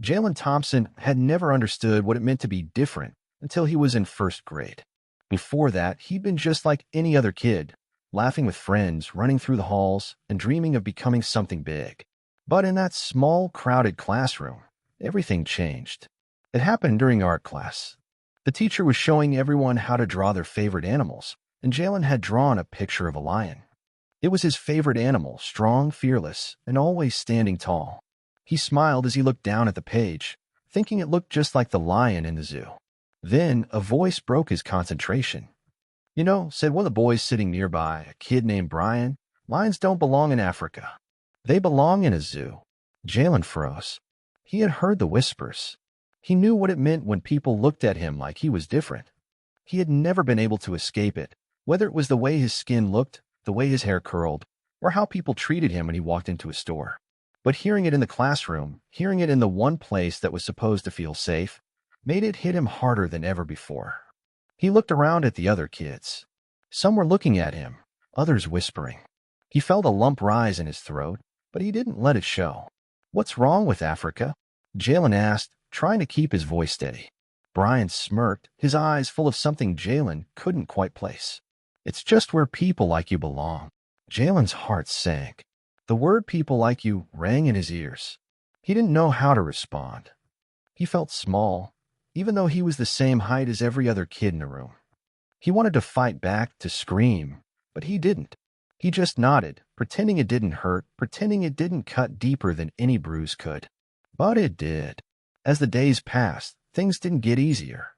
Jalen Thompson had never understood what it meant to be different until he was in first grade. Before that, he'd been just like any other kid, laughing with friends, running through the halls, and dreaming of becoming something big. But in that small, crowded classroom, everything changed. It happened during art class. The teacher was showing everyone how to draw their favorite animals, and Jalen had drawn a picture of a lion. It was his favorite animal, strong, fearless, and always standing tall. He smiled as he looked down at the page, thinking it looked just like the lion in the zoo. Then a voice broke his concentration. "You know," said one of the boys sitting nearby, a kid named Brian, "lions don't belong in Africa. They belong in a zoo." Jalen froze. He had heard the whispers. He knew what it meant when people looked at him like he was different. He had never been able to escape it, whether it was the way his skin looked, the way his hair curled, or how people treated him when he walked into a store. But hearing it in the classroom, hearing it in the one place that was supposed to feel safe, made it hit him harder than ever before. He looked around at the other kids. Some were looking at him, others whispering. He felt a lump rise in his throat, but he didn't let it show. "What's wrong with Africa?" Jalen asked, trying to keep his voice steady. Brian smirked, his eyes full of something Jalen couldn't quite place. "It's just where people like you belong." Jalen's heart sank. The word "people like you" rang in his ears. He didn't know how to respond. He felt small, even though he was the same height as every other kid in the room. He wanted to fight back, to scream, but he didn't. He just nodded, pretending it didn't hurt, pretending it didn't cut deeper than any bruise could. But it did. As the days passed, things didn't get easier.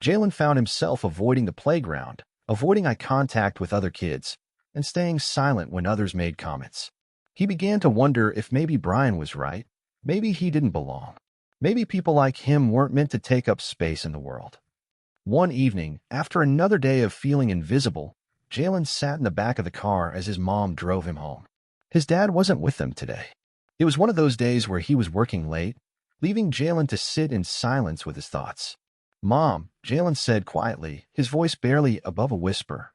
Jalen found himself avoiding the playground, avoiding eye contact with other kids, and staying silent when others made comments. He began to wonder if maybe Brian was right. Maybe he didn't belong. Maybe people like him weren't meant to take up space in the world. One evening, after another day of feeling invisible, Jalen sat in the back of the car as his mom drove him home. His dad wasn't with them today. It was one of those days where he was working late, leaving Jalen to sit in silence with his thoughts. "Mom," Jalen said quietly, his voice barely above a whisper,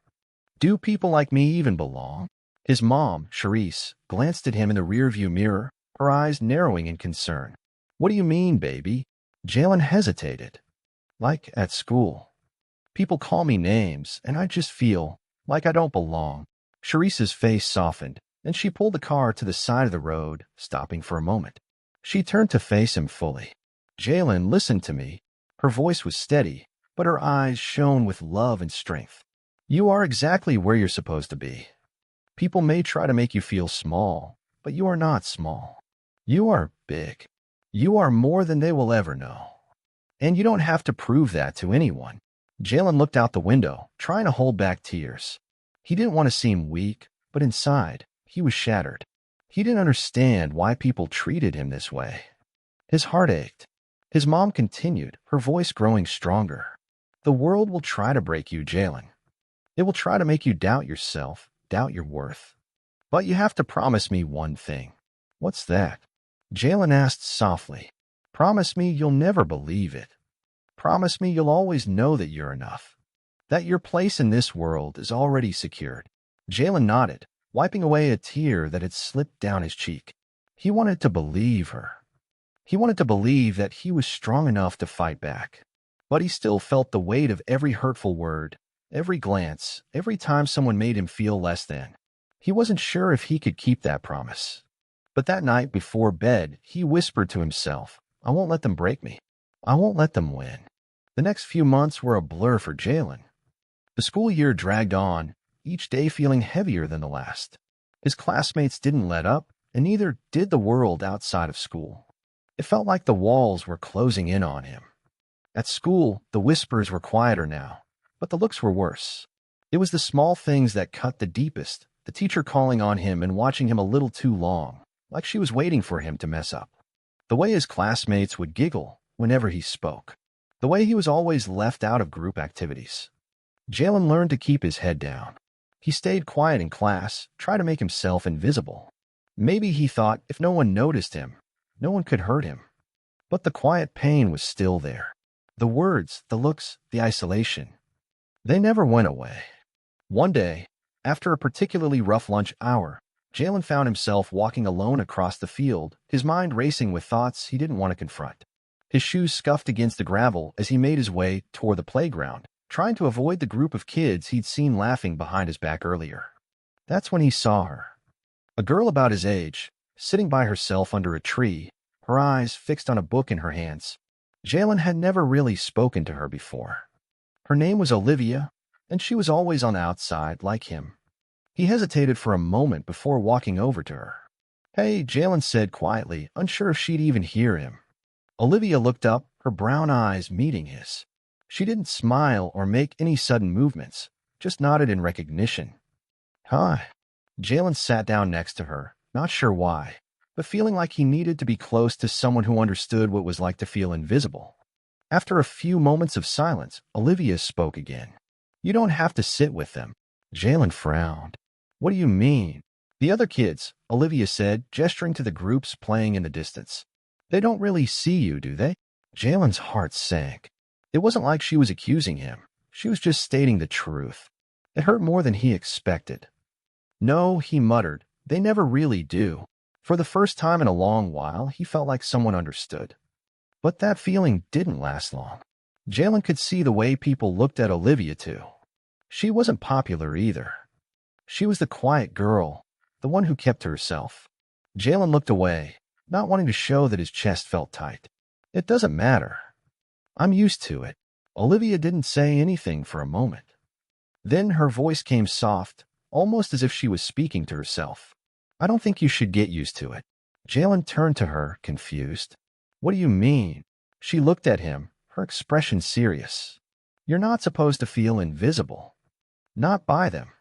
"do people like me even belong?" His mom, Charisse, glanced at him in the rearview mirror, her eyes narrowing in concern. "What do you mean, baby?" Jalen hesitated. "Like at school. People call me names, and I just feel like I don't belong." Charisse's face softened, and she pulled the car to the side of the road, stopping for a moment. She turned to face him fully. "Jalen, listen to me." Her voice was steady, but her eyes shone with love and strength. "You are exactly where you're supposed to be. People may try to make you feel small, but you are not small. You are big. You are more than they will ever know. And you don't have to prove that to anyone." Jalen looked out the window, trying to hold back tears. He didn't want to seem weak, but inside, he was shattered. He didn't understand why people treated him this way. His heart ached. His mom continued, her voice growing stronger. "The world will try to break you, Jalen. It will try to make you doubt yourself, doubt your worth. But you have to promise me one thing." "What's that?" Jalen asked softly. "Promise me you'll never believe it. Promise me you'll always know that you're enough. That your place in this world is already secured." Jalen nodded, wiping away a tear that had slipped down his cheek. He wanted to believe her. He wanted to believe that he was strong enough to fight back. But he still felt the weight of every hurtful word, every glance, every time someone made him feel less than. He wasn't sure if he could keep that promise. But that night before bed, he whispered to himself, "I won't let them break me. I won't let them win." The next few months were a blur for Jalen. The school year dragged on, each day feeling heavier than the last. His classmates didn't let up, and neither did the world outside of school. It felt like the walls were closing in on him. At school, the whispers were quieter now, but the looks were worse. It was the small things that cut the deepest, the teacher calling on him and watching him a little too long, like she was waiting for him to mess up. The way his classmates would giggle whenever he spoke. The way he was always left out of group activities. Jalen learned to keep his head down. He stayed quiet in class, tried to make himself invisible. Maybe he thought if no one noticed him, no one could hurt him. But the quiet pain was still there. The words, the looks, the isolation. They never went away. One day, after a particularly rough lunch hour, Jaylen found himself walking alone across the field, his mind racing with thoughts he didn't want to confront. His shoes scuffed against the gravel as he made his way toward the playground, trying to avoid the group of kids he'd seen laughing behind his back earlier. That's when he saw her. A girl about his age, sitting by herself under a tree, her eyes fixed on a book in her hands. Jaylen had never really spoken to her before. Her name was Olivia, and she was always on the outside like him. He hesitated for a moment before walking over to her. "Hey," Jaylen said quietly, unsure if she'd even hear him. Olivia looked up, her brown eyes meeting his. She didn't smile or make any sudden movements, just nodded in recognition. "Hi." Jaylen sat down next to her, not sure why, but feeling like he needed to be close to someone who understood what it was like to feel invisible. After a few moments of silence, Olivia spoke again. "You don't have to sit with them." Jaylen frowned. "What do you mean?" "The other kids," Olivia said, gesturing to the groups playing in the distance. "They don't really see you, do they?" Jaylen's heart sank. It wasn't like she was accusing him. She was just stating the truth. It hurt more than he expected. "No," he muttered, "they never really do." For the first time in a long while, he felt like someone understood. But that feeling didn't last long. Jaylen could see the way people looked at Olivia, too. She wasn't popular either. She was the quiet girl, the one who kept to herself. Jaylen looked away, not wanting to show that his chest felt tight. "It doesn't matter. I'm used to it." Olivia didn't say anything for a moment. Then her voice came soft, almost as if she was speaking to herself. "I don't think you should get used to it." Jaylen turned to her, confused. "What do you mean?" She looked at him, her expression serious. "You're not supposed to feel invisible. Not by them.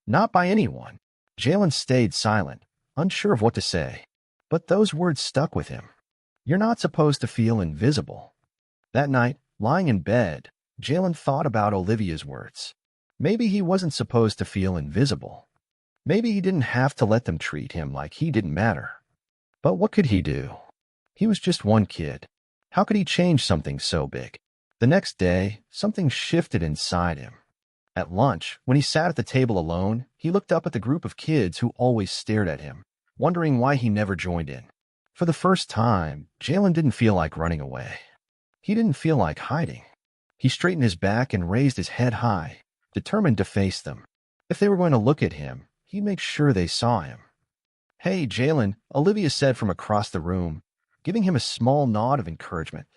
Not by anyone." Jaylen stayed silent, unsure of what to say. But those words stuck with him. "You're not supposed to feel invisible." That night, lying in bed, Jaylen thought about Olivia's words. Maybe he wasn't supposed to feel invisible. Maybe he didn't have to let them treat him like he didn't matter. But what could he do? He was just one kid. How could he change something so big? The next day, something shifted inside him. At lunch, when he sat at the table alone, he looked up at the group of kids who always stared at him, wondering why he never joined in. For the first time, Jaylen didn't feel like running away. He didn't feel like hiding. He straightened his back and raised his head high, determined to face them. If they were going to look at him, he'd make sure they saw him. "Hey, Jaylen," Olivia said from across the room, giving him a small nod of encouragement.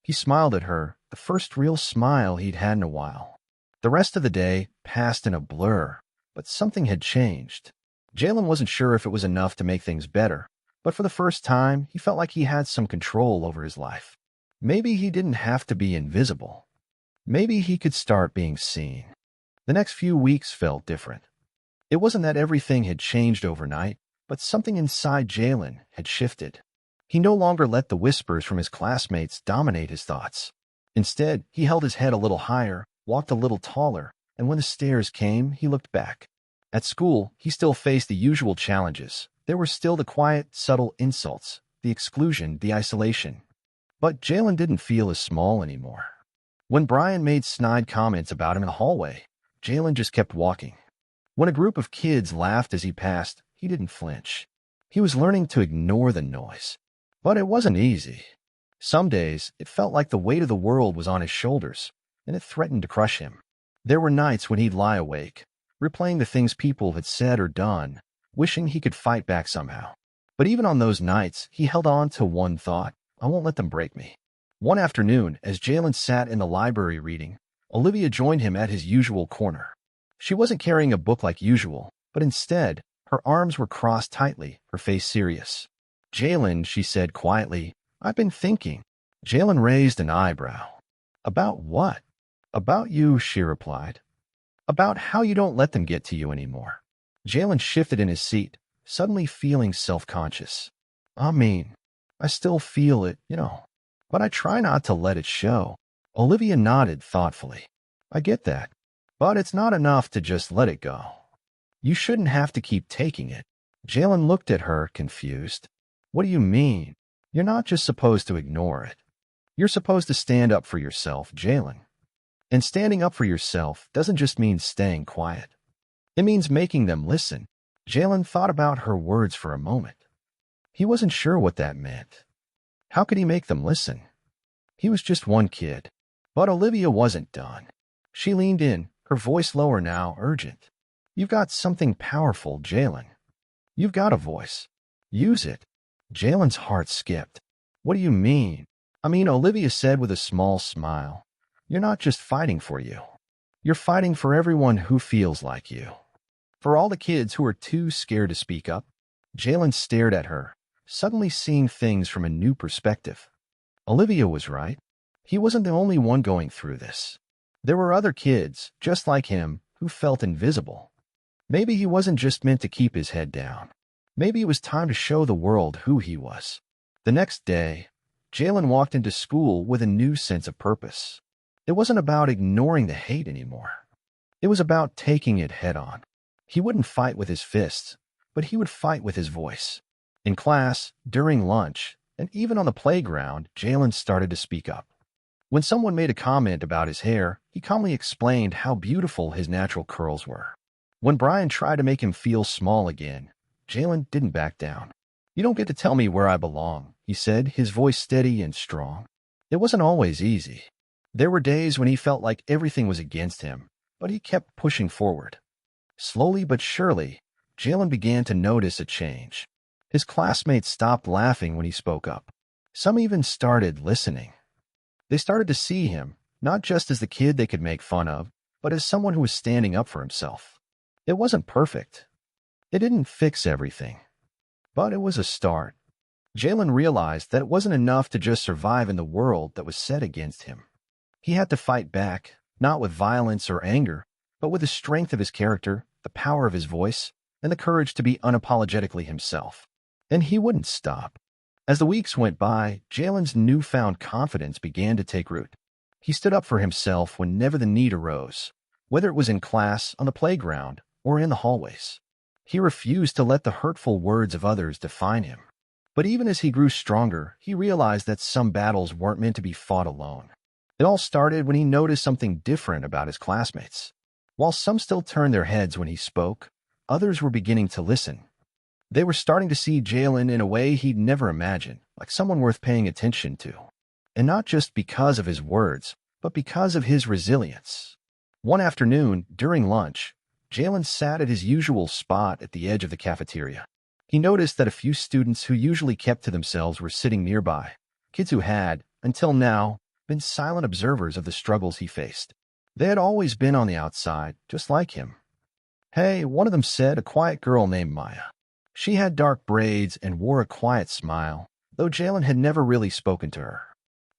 He smiled at her, the first real smile he'd had in a while. The rest of the day passed in a blur, but something had changed. Jaylen wasn't sure if it was enough to make things better, but for the first time, he felt like he had some control over his life. Maybe he didn't have to be invisible. Maybe he could start being seen. The next few weeks felt different. It wasn't that everything had changed overnight, but something inside Jaylen had shifted. He no longer let the whispers from his classmates dominate his thoughts. Instead, he held his head a little higher, walked a little taller, and when the stares came, he looked back. At school, he still faced the usual challenges. There were still the quiet, subtle insults, the exclusion, the isolation. But Jaylen didn't feel as small anymore. When Brian made snide comments about him in the hallway, Jaylen just kept walking. When a group of kids laughed as he passed, he didn't flinch. He was learning to ignore the noise. But it wasn't easy. Some days, it felt like the weight of the world was on his shoulders, and it threatened to crush him. There were nights when he'd lie awake, replaying the things people had said or done, wishing he could fight back somehow. But even on those nights, he held on to one thought: I won't let them break me. One afternoon, as Jaylen sat in the library reading, Olivia joined him at his usual corner. She wasn't carrying a book like usual, but instead, her arms were crossed tightly, her face serious. "Jaylen," she said quietly, "I've been thinking." Jaylen raised an eyebrow. "About what?" "About you," she replied. "About how you don't let them get to you anymore." Jaylen shifted in his seat, suddenly feeling self-conscious. "I mean, I still feel it, but I try not to let it show." Olivia nodded thoughtfully. "I get that, but it's not enough to just let it go. You shouldn't have to keep taking it." Jaylen looked at her, confused. "What do you mean? You're not just supposed to ignore it. You're supposed to stand up for yourself, Jaylen. And standing up for yourself doesn't just mean staying quiet. It means making them listen." Jaylen thought about her words for a moment. He wasn't sure what that meant. How could he make them listen? He was just one kid. But Olivia wasn't done. She leaned in, her voice lower now, urgent. You've got something powerful, Jaylen. You've got a voice. Use it. Jaylen's heart skipped. What do you mean? Olivia said with a small smile. You're not just fighting for you. You're fighting for everyone who feels like you. For all the kids who are too scared to speak up, Jaylen stared at her, suddenly seeing things from a new perspective. Olivia was right. He wasn't the only one going through this. There were other kids, just like him, who felt invisible. Maybe he wasn't just meant to keep his head down. Maybe it was time to show the world who he was. The next day, Jaylen walked into school with a new sense of purpose. It wasn't about ignoring the hate anymore. It was about taking it head on. He wouldn't fight with his fists, but he would fight with his voice. In class, during lunch, and even on the playground, Jaylen started to speak up. When someone made a comment about his hair, he calmly explained how beautiful his natural curls were. When Brian tried to make him feel small again, Jaylen didn't back down. You don't get to tell me where I belong, he said, his voice steady and strong. It wasn't always easy. There were days when he felt like everything was against him, but he kept pushing forward. Slowly but surely, Jaylen began to notice a change. His classmates stopped laughing when he spoke up. Some even started listening. They started to see him, not just as the kid they could make fun of, but as someone who was standing up for himself. It wasn't perfect. It didn't fix everything. But it was a start. Jaylen realized that it wasn't enough to just survive in the world that was set against him. He had to fight back, not with violence or anger, but with the strength of his character, the power of his voice, and the courage to be unapologetically himself. And he wouldn't stop. As the weeks went by, Jaylen's newfound confidence began to take root. He stood up for himself whenever the need arose, whether it was in class, on the playground, or in the hallways. He refused to let the hurtful words of others define him. But even as he grew stronger, he realized that some battles weren't meant to be fought alone. It all started when he noticed something different about his classmates. While some still turned their heads when he spoke, others were beginning to listen. They were starting to see Jaylen in a way he'd never imagined, like someone worth paying attention to. And not just because of his words, but because of his resilience. One afternoon, during lunch, Jaylen sat at his usual spot at the edge of the cafeteria. He noticed that a few students who usually kept to themselves were sitting nearby, kids who had, until now, been silent observers of the struggles he faced. They had always been on the outside, just like him. Hey, one of them said, a quiet girl named Maya. She had dark braids and wore a quiet smile, though Jaylen had never really spoken to her.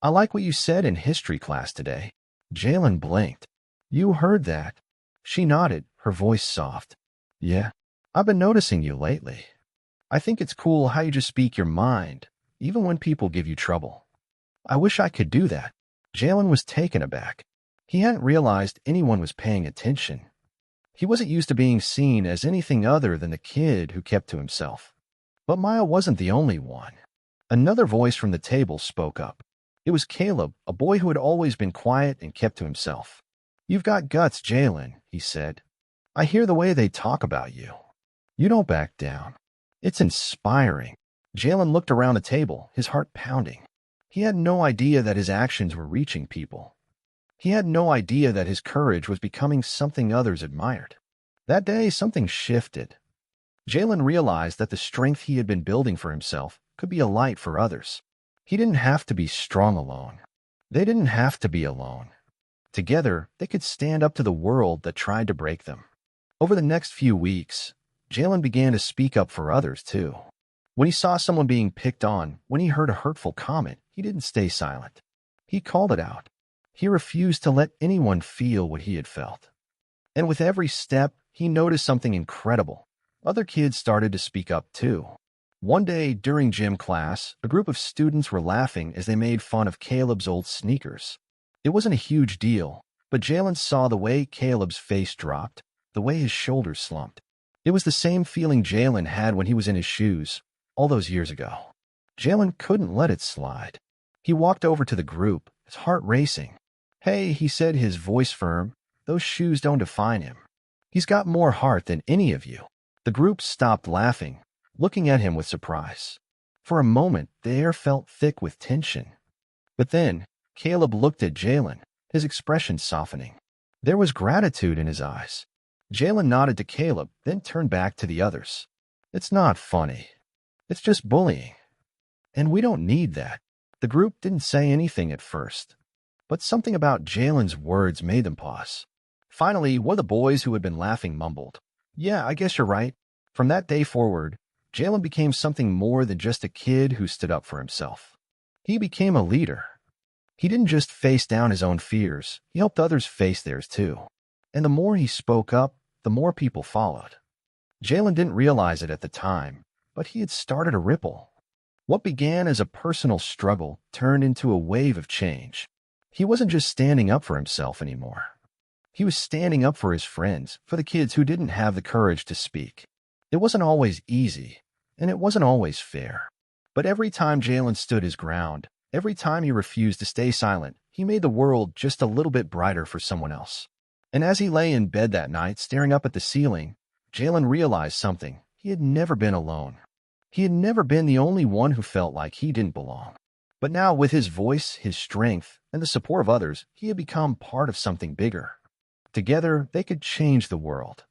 I like what you said in history class today. Jaylen blinked. You heard that? She nodded, her voice soft. Yeah, I've been noticing you lately. I think it's cool how you just speak your mind, even when people give you trouble. I wish I could do that. Jaylen was taken aback. He hadn't realized anyone was paying attention. He wasn't used to being seen as anything other than the kid who kept to himself. But Maya wasn't the only one. Another voice from the table spoke up. It was Caleb, a boy who had always been quiet and kept to himself. You've got guts, Jaylen, he said. I hear the way they talk about you. You don't back down. It's inspiring. Jaylen looked around the table, his heart pounding. He had no idea that his actions were reaching people. He had no idea that his courage was becoming something others admired. That day, something shifted. Jaylen realized that the strength he had been building for himself could be a light for others. He didn't have to be strong alone. They didn't have to be alone. Together, they could stand up to the world that tried to break them. Over the next few weeks, Jaylen began to speak up for others, too. When he saw someone being picked on, when he heard a hurtful comment, he didn't stay silent. He called it out. He refused to let anyone feel what he had felt. And with every step, he noticed something incredible. Other kids started to speak up, too. One day, during gym class, a group of students were laughing as they made fun of Caleb's old sneakers. It wasn't a huge deal, but Jaylen saw the way Caleb's face dropped, the way his shoulders slumped. It was the same feeling Jaylen had when he was in his shoes, all those years ago. Jaylen couldn't let it slide. He walked over to the group, his heart racing. Hey, he said, his voice firm, those shoes don't define him. He's got more heart than any of you. The group stopped laughing, looking at him with surprise. For a moment, the air felt thick with tension. But then, Caleb looked at Jaylen, his expression softening. There was gratitude in his eyes. Jaylen nodded to Caleb, then turned back to the others. It's not funny. It's just bullying. And we don't need that. The group didn't say anything at first, but something about Jaylen's words made them pause. Finally, one of the boys who had been laughing mumbled, "Yeah, I guess you're right." From that day forward, Jaylen became something more than just a kid who stood up for himself. He became a leader. He didn't just face down his own fears, he helped others face theirs too. And the more he spoke up, the more people followed. Jaylen didn't realize it at the time, but he had started a ripple. What began as a personal struggle turned into a wave of change. He wasn't just standing up for himself anymore. He was standing up for his friends, for the kids who didn't have the courage to speak. It wasn't always easy, and it wasn't always fair. But every time Jaylen stood his ground, every time he refused to stay silent, he made the world just a little bit brighter for someone else. And as he lay in bed that night, staring up at the ceiling, Jaylen realized something. He had never been alone. He had never been the only one who felt like he didn't belong. But now, with his voice, his strength, and the support of others, he had become part of something bigger. Together, they could change the world.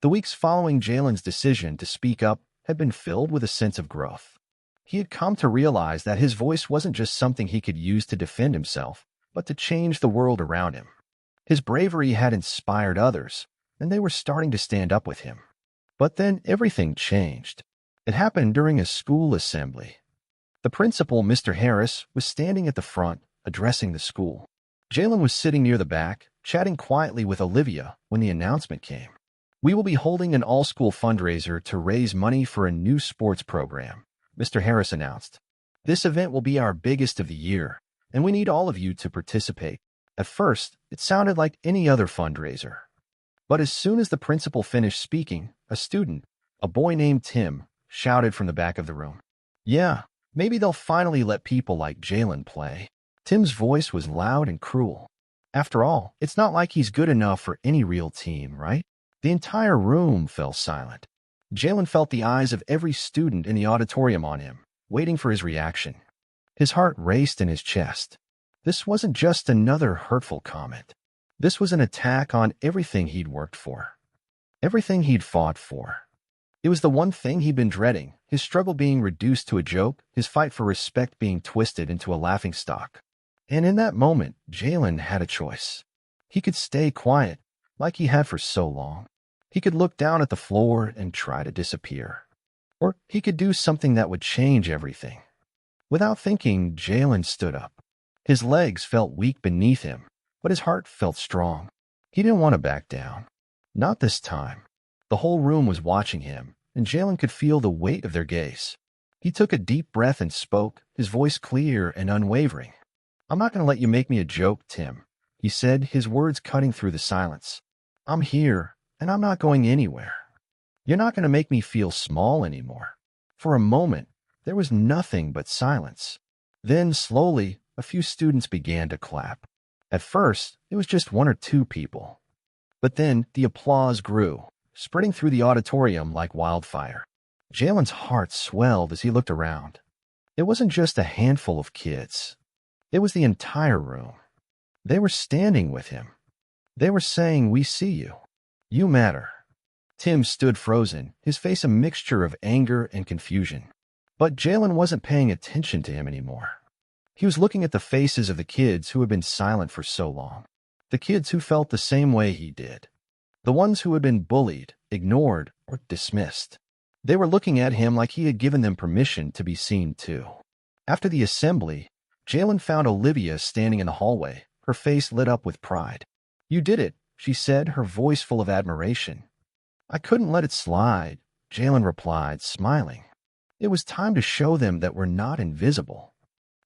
The weeks following Jaylen's decision to speak up had been filled with a sense of growth. He had come to realize that his voice wasn't just something he could use to defend himself, but to change the world around him. His bravery had inspired others, and they were starting to stand up with him. But then everything changed. It happened during a school assembly. The principal, Mr. Harris, was standing at the front, addressing the school. Jaylen was sitting near the back, chatting quietly with Olivia when the announcement came. "We will be holding an all-school fundraiser to raise money for a new sports program," Mr. Harris announced. "This event will be our biggest of the year, and we need all of you to participate." At first, it sounded like any other fundraiser. But as soon as the principal finished speaking, a student, a boy named Tim, shouted from the back of the room, "Yeah, maybe they'll finally let people like Jaylen play." Tim's voice was loud and cruel. After all, it's not like he's good enough for any real team, right? The entire room fell silent. Jaylen felt the eyes of every student in the auditorium on him, waiting for his reaction. His heart raced in his chest. This wasn't just another hurtful comment. This was an attack on everything he'd worked for, everything he'd fought for. It was the one thing he'd been dreading, his struggle being reduced to a joke, his fight for respect being twisted into a laughingstock. And in that moment, Jaylen had a choice. He could stay quiet, like he had for so long. He could look down at the floor and try to disappear. Or he could do something that would change everything. Without thinking, Jaylen stood up. His legs felt weak beneath him, but his heart felt strong. He didn't want to back down. Not this time. The whole room was watching him, and Jaylen could feel the weight of their gaze. He took a deep breath and spoke, his voice clear and unwavering. "I'm not going to let you make me a joke, Tim," he said, his words cutting through the silence. "I'm here, and I'm not going anywhere. You're not going to make me feel small anymore." For a moment, there was nothing but silence. Then, slowly, a few students began to clap. At first, it was just one or two people. But then the applause grew, spreading through the auditorium like wildfire. Jaylen's heart swelled as he looked around. It wasn't just a handful of kids. It was the entire room. They were standing with him. They were saying, "We see you. You matter." Tim stood frozen, his face a mixture of anger and confusion. But Jaylen wasn't paying attention to him anymore. He was looking at the faces of the kids who had been silent for so long. The kids who felt the same way he did. The ones who had been bullied, ignored, or dismissed. They were looking at him like he had given them permission to be seen too. After the assembly, Jaylen found Olivia standing in the hallway, her face lit up with pride. "You did it," she said, her voice full of admiration. "I couldn't let it slide," Jaylen replied, smiling. It was time to show them that we're not invisible.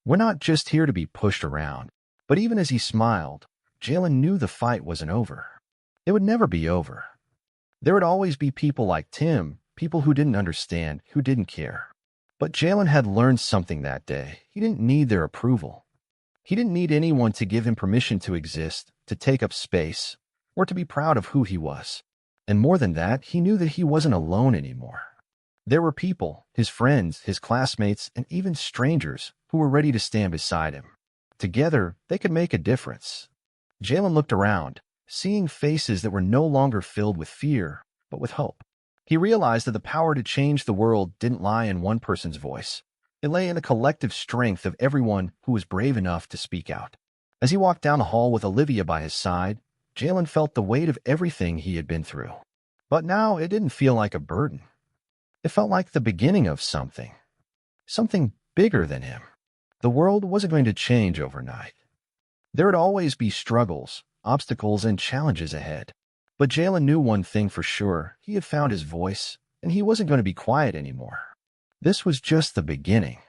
We're not just here to be pushed around. But even as he smiled, Jaylen knew the fight wasn't over. It would never be over. There would always be people like Tim, people who didn't understand, who didn't care. But Jaylen had learned something that day. He didn't need their approval. He didn't need anyone to give him permission to exist, to take up space, or to be proud of who he was. And more than that, he knew that he wasn't alone anymore. There were people, his friends, his classmates, and even strangers who were ready to stand beside him. Together, they could make a difference. Jaylen looked around, seeing faces that were no longer filled with fear, but with hope. He realized that the power to change the world didn't lie in one person's voice. It lay in the collective strength of everyone who was brave enough to speak out. As he walked down the hall with Olivia by his side, Jaylen felt the weight of everything he had been through. But now it didn't feel like a burden. It felt like the beginning of something bigger than him. The world wasn't going to change overnight. There would always be struggles, obstacles, and challenges ahead. But Jaylen knew one thing for sure. He had found his voice, and he wasn't going to be quiet anymore. This was just the beginning.